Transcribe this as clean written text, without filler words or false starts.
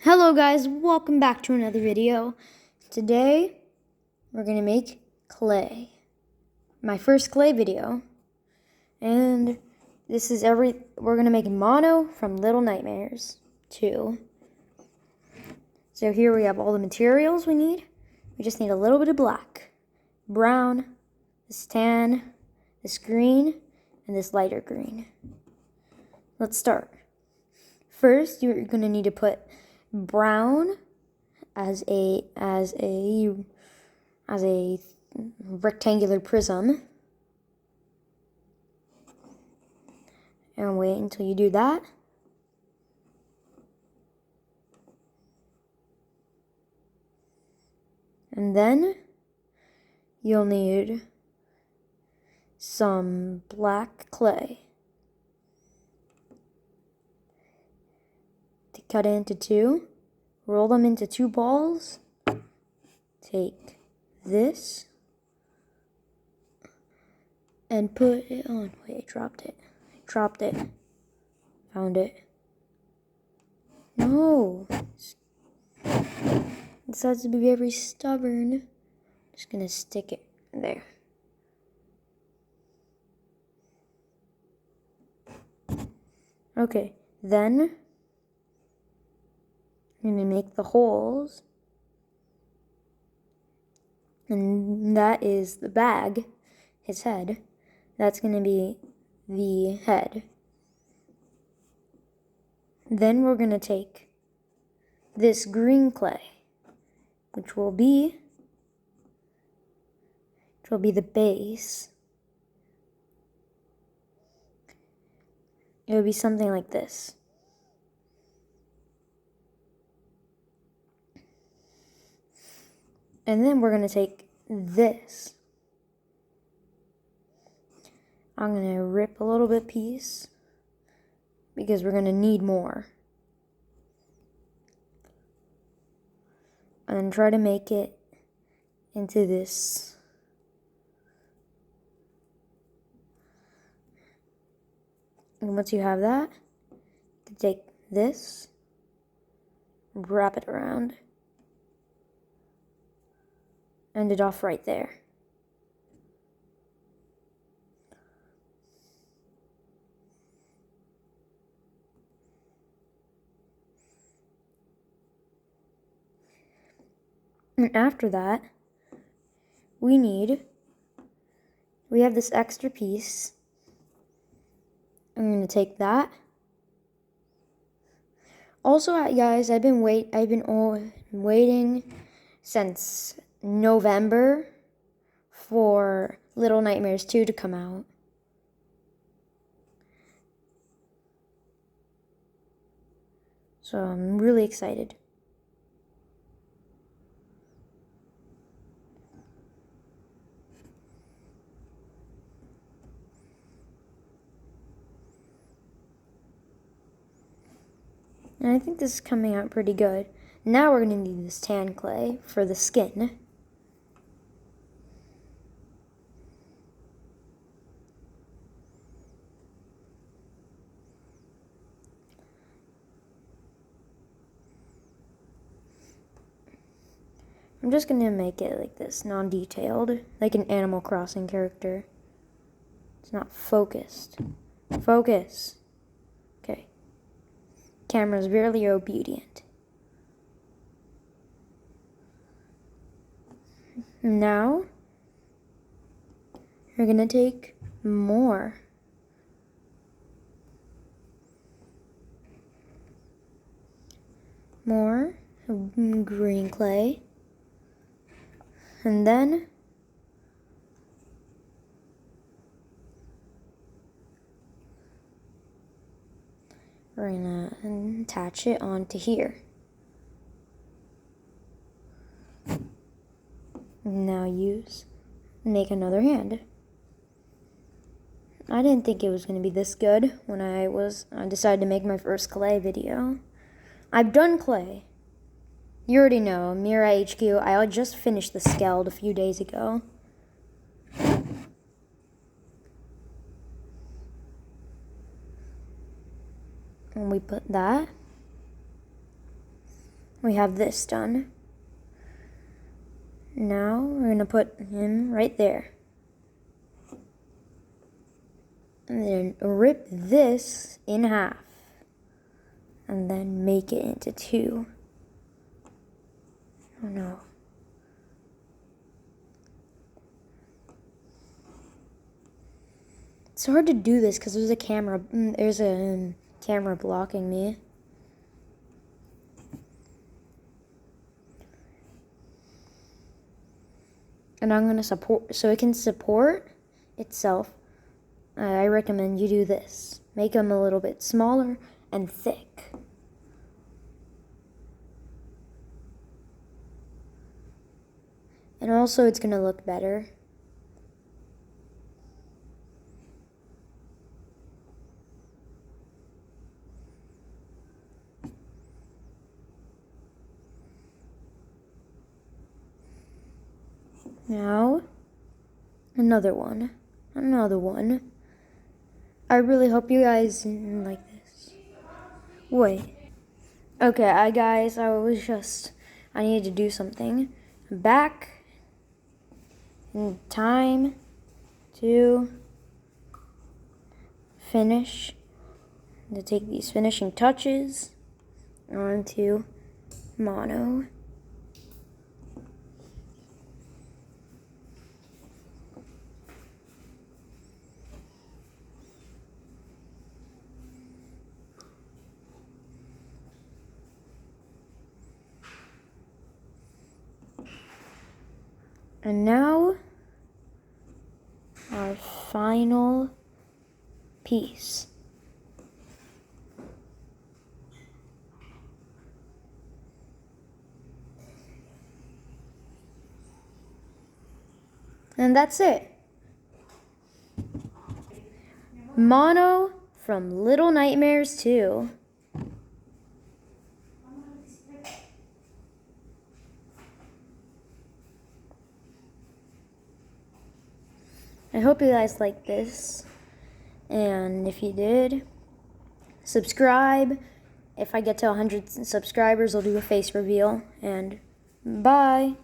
Hello guys, welcome back to another video. Today, we're gonna make clay. My first clay video. And we're gonna make Mono from Little Nightmares 2. So here we have all the materials we need. We just need a little bit of black, brown, this tan, this green, and this lighter green. Let's start. First, you're gonna need to put brown as a rectangular prism, and wait until you do that. And then you'll need some black clay to cut it into two. Roll them into two balls. Take this and put it on. Wait, I dropped it. Found it. No. It decides to be very stubborn. Just gonna stick it there. Okay, then I'm gonna make the holes. And that is the bag, his head. That's gonna be the head. Then we're gonna take this green clay, which will be the base. It will be something like this. And then we're gonna take this. I'm gonna rip a little bit piece because we're gonna need more. And then try to make it into this. And once you have that, you can take this, wrap it around, end it off right there. And after that, we have this extra piece. I'm going to take that. Also, guys, I've been waiting since November for Little Nightmares 2 to come out. So I'm really excited. And I think this is coming out pretty good. Now we're going to need this tan clay for the skin. I'm just going to make it like this, non-detailed, like an Animal Crossing character. It's not focused. Focus. Okay. Camera's barely obedient. Now, you're gonna take more. More green clay. And then we're gonna attach it onto here. Now make another hand. I didn't think it was gonna be this good when I decided to make my first clay video. I've done clay. You already know, Mirai HQ. I just finished the Skeld a few days ago. And we put that. we have this done. Now we're going to put him right there. And then rip this in half. And then make it into two. Oh no. It's hard to do this because there's a camera. There's a camera blocking me. And I'm gonna support, so it can support itself. I recommend you do this. Make them a little bit smaller and thick. And also it's gonna look better. Now, another one. I really hope you guys like this. Wait. Okay, I needed to do something. Back in time to finish, to take these finishing touches onto Mono. And now, our final piece. And that's it. Mono from Little Nightmares 2. I hope you guys liked this, and if you did, subscribe. If I get to 100 subscribers, I'll do a face reveal, and bye.